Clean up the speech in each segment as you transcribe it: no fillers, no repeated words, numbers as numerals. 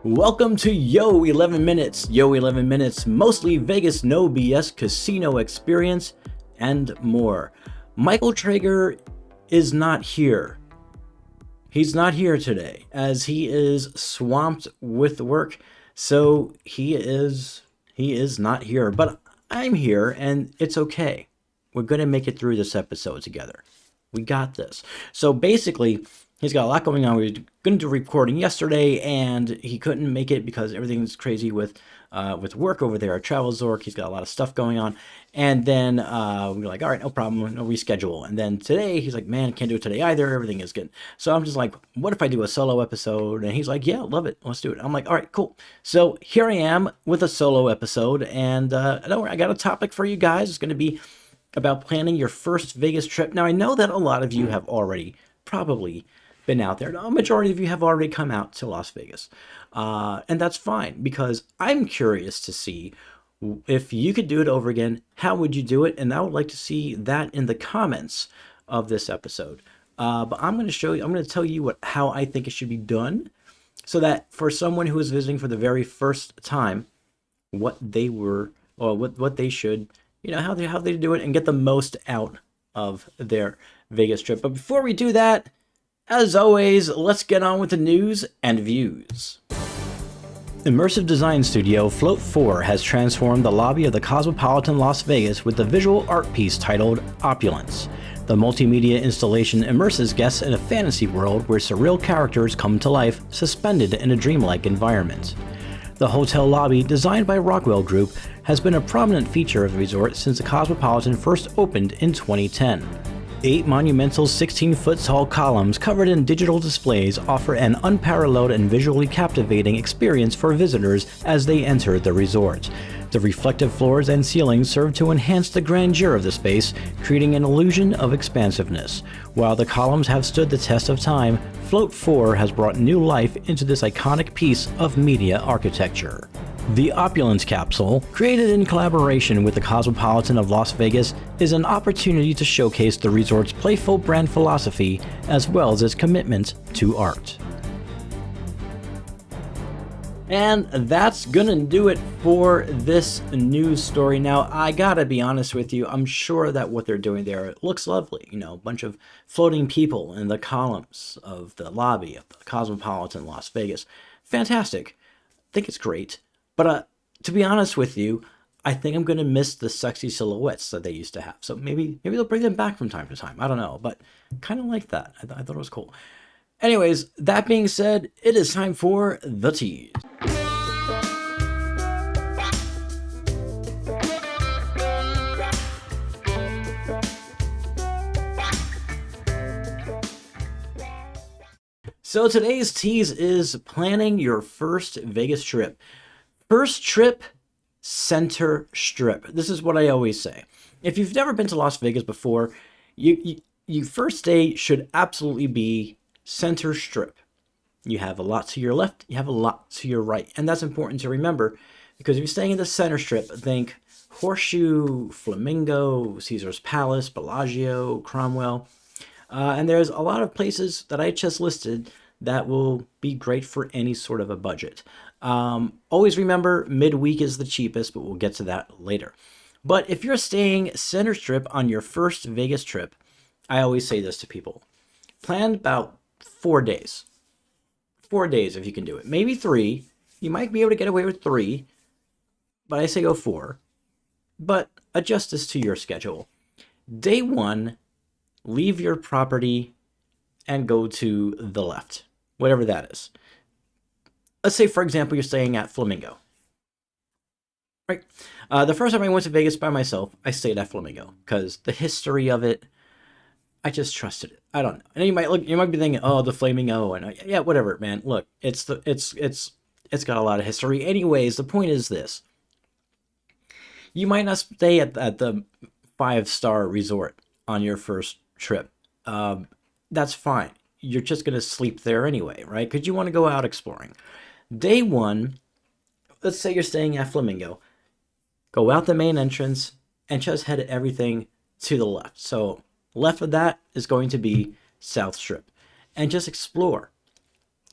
Welcome to Yo-11 Minutes. Yo-11 Minutes, mostly Vegas, no BS casino experience, and more. Michael Traeger is not here. He's not here today, as he is swamped with work, so he is not here. But I'm here, and it's okay. We're going to make it through this episode together. We got this. So basically, he's got a lot going on. We were going to do recording yesterday, and he couldn't make it because everything's crazy with work over there at TravelZork. He's got a lot of stuff going on. And then we were like, all right, no problem, no reschedule. And then today, he's like, man, can't do it today either. Everything is good. So I'm just like, what if I do a solo episode? And he's like, yeah, love it. Let's do it. I'm like, all right, cool. So here I am with a solo episode. And don't worry, I got a topic for you guys. It's going to be about planning your first Vegas trip. Now, I know that a lot of you have already probably been out there. A majority of you have already come out to Las Vegas. And that's fine, because I'm curious to see if you could do it over again, how would you do it? And I would like to see that in the comments of this episode. But I'm going to tell you how I think it should be done, so that for someone who is visiting for the very first time, what they should, how they do it and get the most out of their Vegas trip. But before we do that, as always, let's get on with the news and views. Immersive design studio Float 4 has transformed the lobby of the Cosmopolitan Las Vegas with the visual art piece titled Opulence. The multimedia installation immerses guests in a fantasy world where surreal characters come to life, suspended in a dreamlike environment. The hotel lobby, designed by Rockwell Group, has been a prominent feature of the resort since the Cosmopolitan first opened in 2010. 8 monumental 16-foot tall columns covered in digital displays offer an unparalleled and visually captivating experience for visitors as they enter the resort. The reflective floors and ceilings serve to enhance the grandeur of the space, creating an illusion of expansiveness. While the columns have stood the test of time, Float 4 has brought new life into this iconic piece of media architecture. The Opulence capsule, created in collaboration with the Cosmopolitan of Las Vegas, is an opportunity to showcase the resort's playful brand philosophy as well as its commitment to art. And that's gonna do it for this news story. Now, I gotta be honest with you, I'm sure that what they're doing there, it looks lovely. A bunch of floating people in the columns of the lobby of the Cosmopolitan Las Vegas. Fantastic. I think it's great. But to be honest with you, I think I'm going to miss the sexy silhouettes that they used to have. So maybe they'll bring them back from time to time. I don't know, but kind of like that. I thought it was cool. Anyways, that being said, it is time for the tease. So today's tease is planning your first Vegas trip. First trip, center strip. This is what I always say. If you've never been to Las Vegas before, your first day should absolutely be center strip. You have a lot to your left, you have a lot to your right. And that's important to remember, because if you're staying in the center strip, think Horseshoe, Flamingo, Caesar's Palace, Bellagio, Cromwell. And there's a lot of places that I just listed that will be great for any sort of a budget. Always remember, midweek is the cheapest, but we'll get to that later. But if you're staying center strip on your first Vegas trip, I always say this to people. Plan about 4 days. 4 days if you can do it. Maybe 3. You might be able to get away with 3, but I say go 4. But adjust this to your schedule. Day 1, leave your property and go to the left, whatever that is. Let's say, for example, you're staying at Flamingo. Right? The first time I went to Vegas by myself, I stayed at Flamingo because the history of it, I just trusted it. I don't know. And you might be thinking, oh, the Flamingo, and yeah, whatever, man. Look, it's got a lot of history. Anyways, the point is this: you might not stay at the 5-star resort on your first trip. That's fine. You're just gonna sleep there anyway, right? Because you want to go out exploring. Day 1, let's say you're staying at Flamingo, go out the main entrance and just head everything to the left. So left of that is going to be South Strip. And just explore.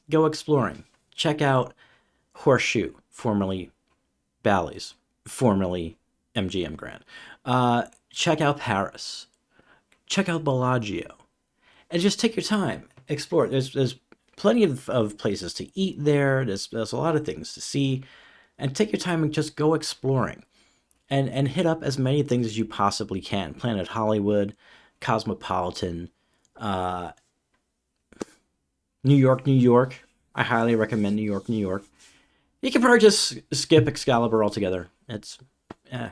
Go exploring. Check out Horseshoe, formerly Bally's, formerly MGM Grand. Check out Paris. Check out Bellagio. And just take your time. Explore. There's plenty of places to eat there. There's a lot of things to see. And take your time and just go exploring. And hit up as many things as you possibly can. Planet Hollywood, Cosmopolitan, uh, New York, New York. I highly recommend New York, New York. You can probably just skip Excalibur altogether. It's, eh.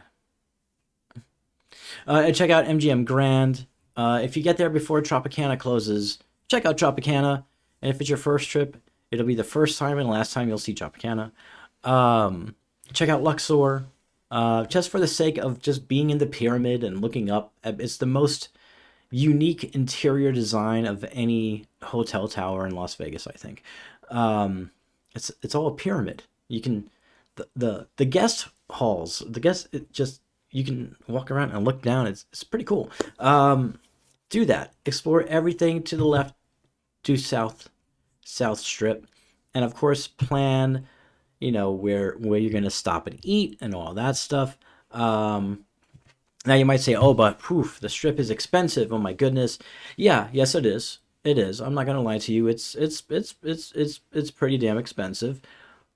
And check out MGM Grand. If you get there before Tropicana closes, check out Tropicana. And if it's your first trip, it'll be the first time and last time you'll see Tropicana. Check out Luxor. Just for the sake of just being in the pyramid and looking up. It's the most unique interior design of any hotel tower in Las Vegas, I think. It's all a pyramid. You can the guest halls, the guest it just you can walk around and look down. It's pretty cool. Do that. Explore everything to the left, do south strip, and of course plan where you're gonna stop and eat and all that stuff. Now you might say, "Oh, but poof, the strip is expensive." Oh my goodness. Yeah, yes, it is. It is. I'm not gonna lie to you. It's pretty damn expensive.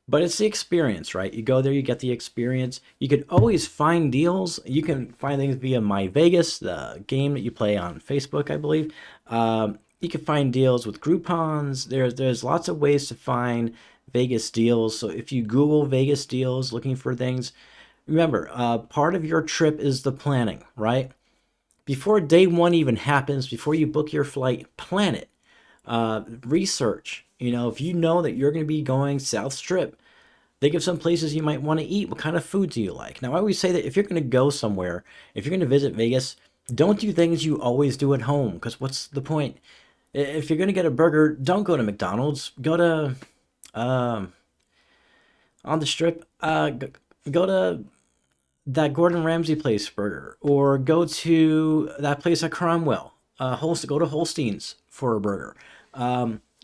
But it's the experience, right? You go there, you get the experience. You can always find deals. You can find things via My Vegas, the game that you play on Facebook, I believe. You can find deals with Groupons. There's lots of ways to find Vegas deals. So if you Google Vegas deals, looking for things, remember, part of your trip is the planning, right? Before day one even happens, before you book your flight, plan it. Research. If you know that you're going to be going South Strip, think of some places you might want to eat. What kind of food do you like? Now, I always say that if you're going to go somewhere, if you're going to visit Vegas, don't do things you always do at home, because what's the point? If you're going to get a burger, don't go to McDonald's. Go to, on the Strip, go to that Gordon Ramsay place burger, or go to that place at Cromwell. Go to Holstein's for a burger.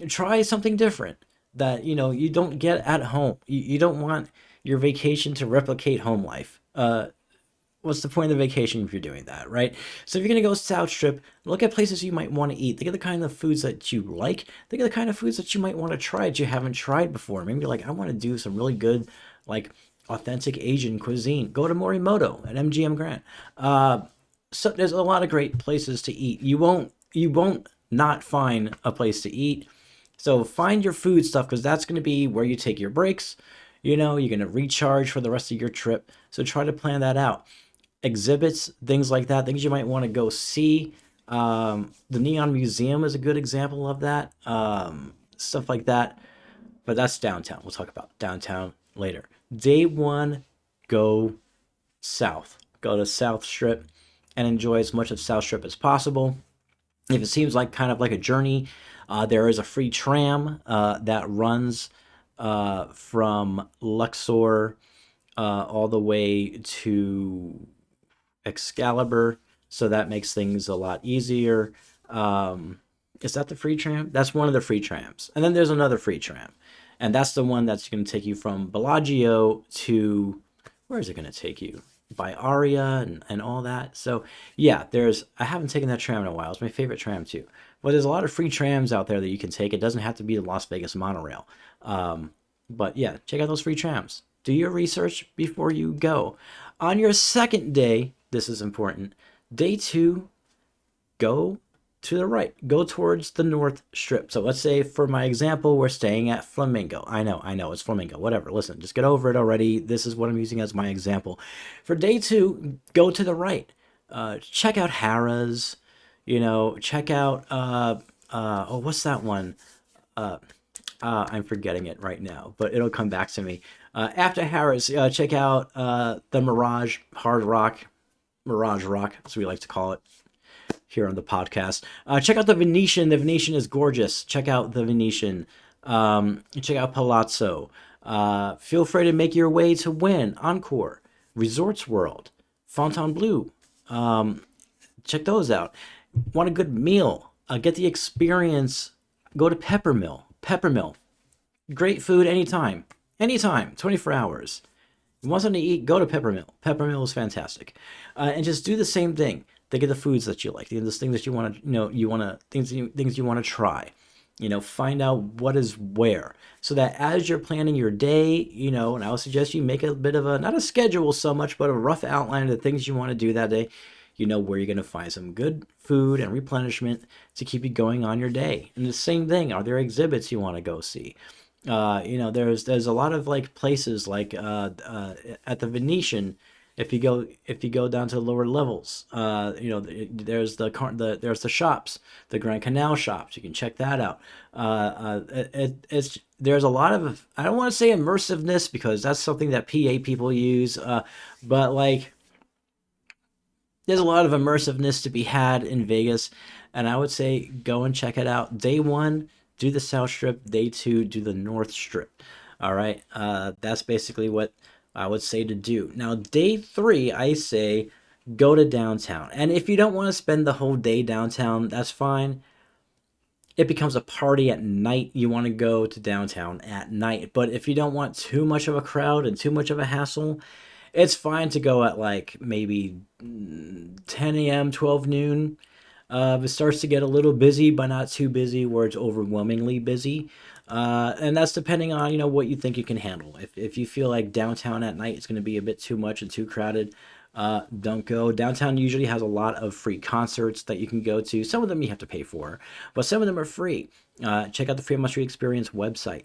Try something different that you don't get at home. You don't want your vacation to replicate home life. What's the point of the vacation if you're doing that, right? So if you're gonna go South Strip, look at places you might want to eat. Think of the kind of foods that you like. Think of the kind of foods that you might want to try that you haven't tried before. Maybe you're like, I want to do some really good, like authentic Asian cuisine. Go to Morimoto at MGM Grand. So there's a lot of great places to eat. You won't not find a place to eat. So find your food stuff, because that's going to be where you take your breaks. You're going to recharge for the rest of your trip. So try to plan that out. Exhibits, things like that, things you might want to go see. The Neon Museum is a good example of that. Stuff like that. But that's downtown. We'll talk about downtown later. Day one, go south. Go to South Strip and enjoy as much of South Strip as possible. If it seems like kind of like a journey, there is a free tram that runs from Luxor all the way to Excalibur, so that makes things a lot easier. Is that the free tram? That's one of the free trams. And then there's another free tram, and that's the one that's going to take you from Bellagio to, where is it going to take you? By Aria and all that. So yeah, I haven't taken that tram in a while. It's my favorite tram too. But there's a lot of free trams out there that you can take. It doesn't have to be the Las Vegas monorail. But yeah, check out those free trams. Do your research before you go. On your second day, this is important. Day two, go to the right. Go towards the North Strip. So let's say, for my example, we're staying at Flamingo. I know, it's Flamingo. Whatever. Listen, just get over it already. This is what I'm using as my example. For day two, go to the right. Check out Harrah's. Check out, what's that one? I'm forgetting it right now, but it'll come back to me. After Harrah's, check out the Mirage Rock, as we like to call it here on the podcast. Check out the Venetian. The Venetian is gorgeous. Check out the Venetian. Check out Palazzo. Feel free to make your way to Wynn, Encore, Resorts World, Fontainebleau. Check those out. Want a good meal? Get the experience. Go to Peppermill. Great food anytime. anytime, 24 hours. You want something to eat, go to Peppermill. Peppermill is fantastic, and just do the same thing. Think of the foods that you like, those things that you want to, things you want to try. Find out what is where, so that as you're planning your day, and I would suggest you make a bit of a, not a schedule so much, but a rough outline of the things you want to do that day. You know where you're going to find some good food and replenishment to keep you going on your day. And the same thing, are there exhibits you want to go see? There's a lot of like places like at the Venetian. If you go down to the lower levels, there's the shops, the Grand Canal shops. You can check that out. It's there's a lot of, I don't want to say immersiveness because that's something that PA people use, but like there's a lot of immersiveness to be had in Vegas, and I would say go and check it out. Day one, do the South Strip. Day two, do the North Strip. All right, that's basically what I would say to do. Now, day three, I say go to downtown, and if you don't want to spend the whole day downtown, that's fine. It becomes a party at night. You want to go to downtown at night, but if you don't want too much of a crowd and too much of a hassle, it's fine to go at like maybe 10 a.m., 12 noon. It starts to get a little busy, but not too busy where it's overwhelmingly busy. And that's depending on, what you think you can handle. If you feel like downtown at night is going to be a bit too much and too crowded, don't go. Downtown usually has a lot of free concerts that you can go to. Some of them you have to pay for, but some of them are free. Check out the Fremont Street Experience website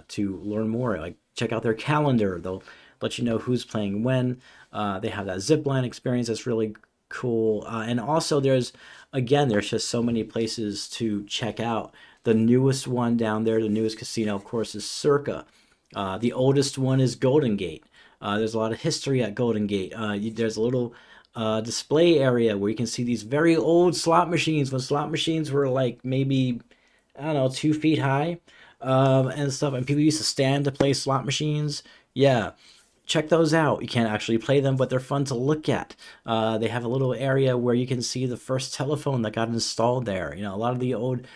to learn more. Like, check out their calendar. They'll let you know who's playing when. They have that zipline experience that's really cool. And also there's just so many places to check out. The newest one down there, the newest casino, of course, is Circa. The oldest one is Golden Gate. There's a lot of history at Golden Gate. There's a little display area where you can see these very old slot machines, when slot machines were like maybe, I don't know, 2 feet high, and stuff. And people used to stand to play slot machines. Yeah, check those out. You can't actually play them, but they're fun to look at. They have a little area where you can see the first telephone that got installed there. A lot of the old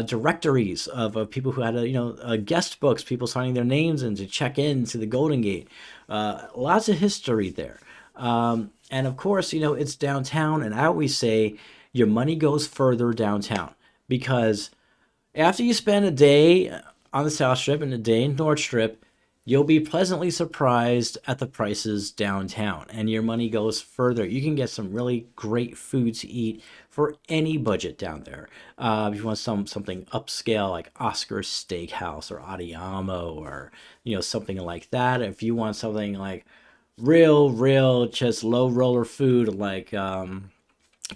directories of people who had guest books, people signing their names in to check in to the Golden Gate. Lots of history there. And of course, it's downtown, and I always say your money goes further downtown, because after you spend a day on the South Strip and a day in North Strip, you'll be pleasantly surprised at the prices downtown, and your money goes further. You can get some really great food to eat for any budget down there. If you want something upscale like Oscar's Steakhouse or Adiamo, or something like that. If you want something like real just low roller food like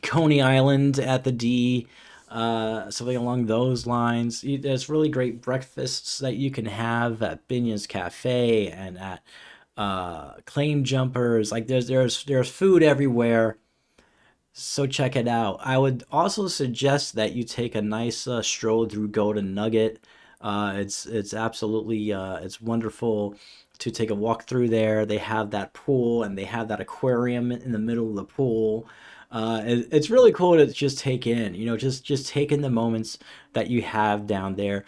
Coney Island at the D, something along those lines. There's really great breakfasts that you can have at Binion's Cafe and at Claim Jumpers. Like there's food everywhere, so check it out. I would also suggest that you take a nice stroll through Golden Nugget. It's absolutely it's wonderful to take a walk through there. They have that pool and they have that aquarium in the middle of the pool. It's really cool to just take in, just take in the moments that you have down there,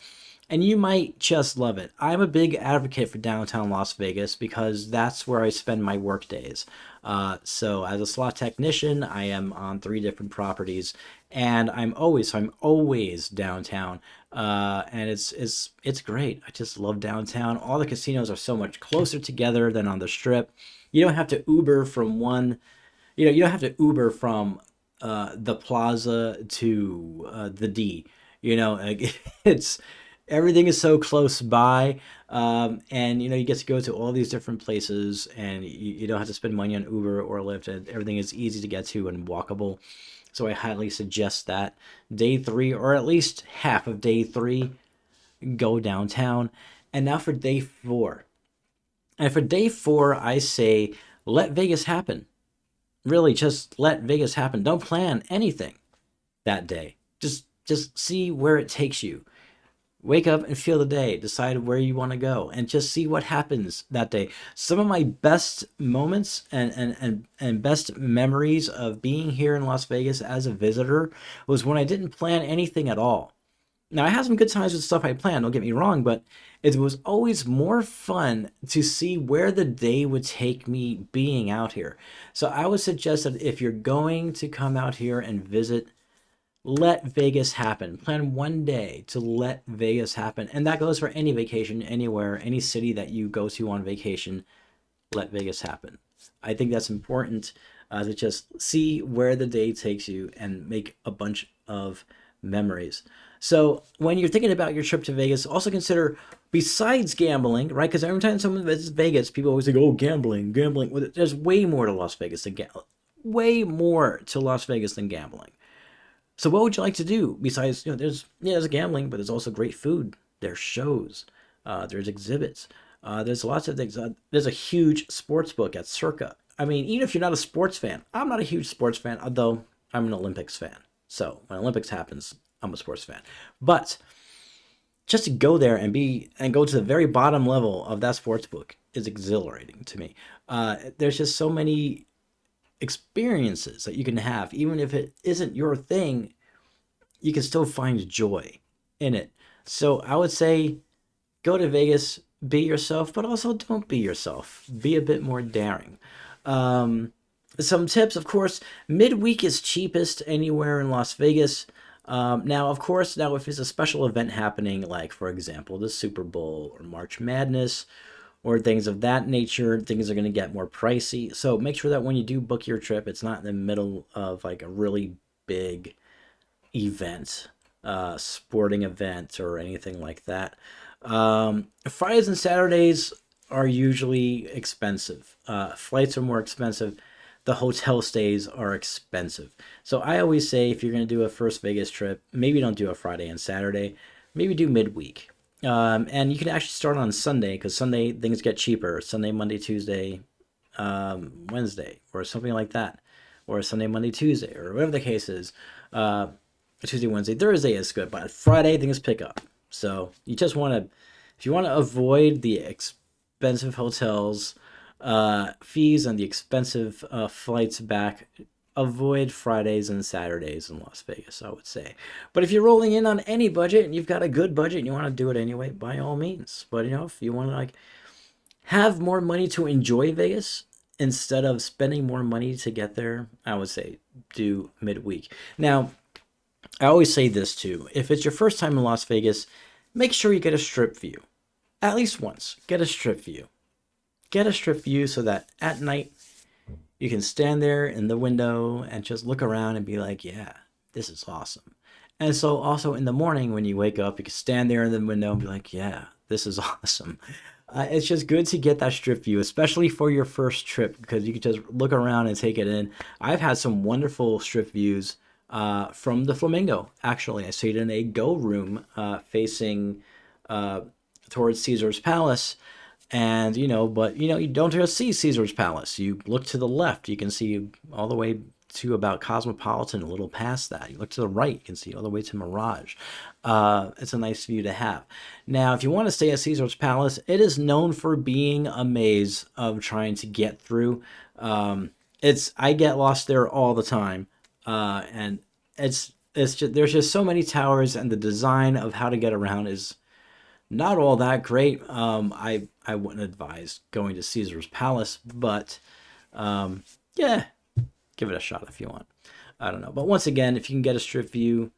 and you might just love it. I'm a big advocate for downtown Las Vegas because that's where I spend my work days. So as a slot technician, I am on 3 different properties, and I'm always downtown. And it's great. I just love downtown. All the casinos are so much closer together than on the Strip. You don't have to Uber from one you don't have to Uber from the plaza to the D. Like, it's everything is so close by, and you get to go to all these different places, and you don't have to spend money on Uber or Lyft, and everything is easy to get to and walkable. So I highly suggest that day three, or at least half of day three, go downtown. And now for day four. And for day four, I say let Vegas happen. Really, just let Vegas happen. Don't plan anything that day. Just see where it takes you. Wake up and feel the day. Decide where you want to go, and just see what happens that day. Some of my best moments and best memories of being here in Las Vegas as a visitor was when I didn't plan anything at all. Now, I had some good times with stuff I planned, don't get me wrong, but it was always more fun to see where the day would take me being out here. So I would suggest that if you're going to come out here and visit, let Vegas happen. Plan one day to let Vegas happen. And that goes for any vacation, anywhere, any city that you go to on vacation, let Vegas happen. I think that's important to just see where the day takes you and make a bunch of memories. So when you're thinking about your trip to Vegas, also consider, besides gambling, right? Because every time someone visits Vegas, people always think, "Oh, gambling, gambling." Well, there's way more to Las Vegas than gambling. Way more to Las Vegas than gambling. So what would you like to do besides, there's gambling, but there's also great food. There's shows. There's exhibits. There's lots of things. There's a huge sports book at Circa. I mean, even if you're not a sports fan, I'm not a huge sports fan, although I'm an Olympics fan. So when Olympics happens, I'm a sports fan. But just to go there and go to the very bottom level of that sports book is exhilarating to me. There's just so many experiences that you can have, even if it isn't your thing, you can still find joy in it. So I would say go to Vegas, be yourself, but also don't be yourself. Be a bit more daring. Some tips, of course, midweek is cheapest anywhere in Las Vegas. Now, of course, if it's a special event happening, like, for example, the Super Bowl or March Madness or things of that nature, things are going to get more pricey. So make sure that when you do book your trip, it's not in the middle of like a really big event, sporting event or anything like that. Fridays and Saturdays are usually expensive. Flights are more expensive. The hotel stays are expensive. So I always say, if you're going to do a first Vegas trip, maybe don't do a Friday and Saturday. Maybe do midweek. And you can actually start on Sunday, because Sunday things get cheaper. Sunday, Monday, Tuesday, Wednesday, or something like that. Or Sunday, Monday, Tuesday, or whatever the case is. Tuesday, Wednesday, Thursday is good, but Friday things pick up. So you just want to, if you want to avoid the expensive hotels, fees, and the expensive flights back, avoid Fridays and Saturdays in Las Vegas, I would say. But if you're rolling in on any budget and you've got a good budget and you want to do it anyway, by all means. But if you want to like have more money to enjoy Vegas instead of spending more money to get there, I would say do midweek. Now, I always say this too. If it's your first time in Las Vegas, make sure you get a strip view. At least once, get a strip view. Get a strip view so that at night you can stand there in the window and just look around and be like, yeah, this is awesome. And so also in the morning when you wake up, you can stand there in the window and be like, yeah, this is awesome. It's just good to get that strip view, especially for your first trip, because you can just look around and take it in. I've had some wonderful strip views from the Flamingo, actually. I stayed in a go room facing towards Caesar's Palace. And, you don't just see Caesar's Palace. You look to the left, you can see all the way to about Cosmopolitan, a little past that. You look to the right, you can see all the way to Mirage. It's a nice view to have. Now, if you want to stay at Caesar's Palace, it is known for being a maze of trying to get through. I get lost there all the time. And it's just, there's just so many towers, and the design of how to get around is not all that great. I wouldn't advise going to Caesar's Palace, but yeah, give it a shot if you want. I don't know. But once again, if you can get a strip view,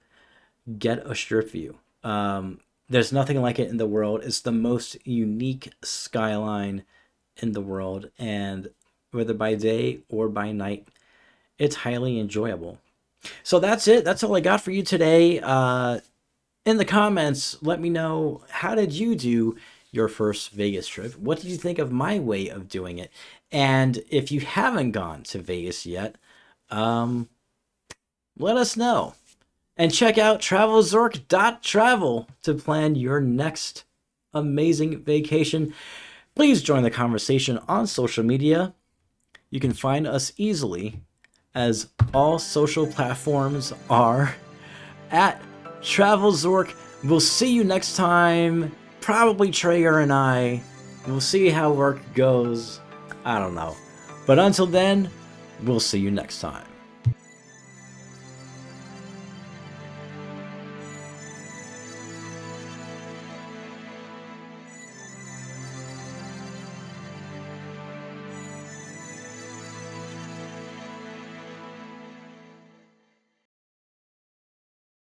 get a strip view. There's nothing like it in the world. It's the most unique skyline in the world, and whether by day or by night, it's highly enjoyable. So that's it. That's all I got for you today. In the comments, let me know, how did you do your first Vegas trip? What did you think of my way of doing it? And if you haven't gone to Vegas yet, let us know. And check out TravelZork.travel to plan your next amazing vacation. Please join the conversation on social media. You can find us easily, as all social platforms are, at TravelZork. We'll see you next time. Probably Traeger and I. We'll see how work goes. I don't know. But until then, we'll see you next time.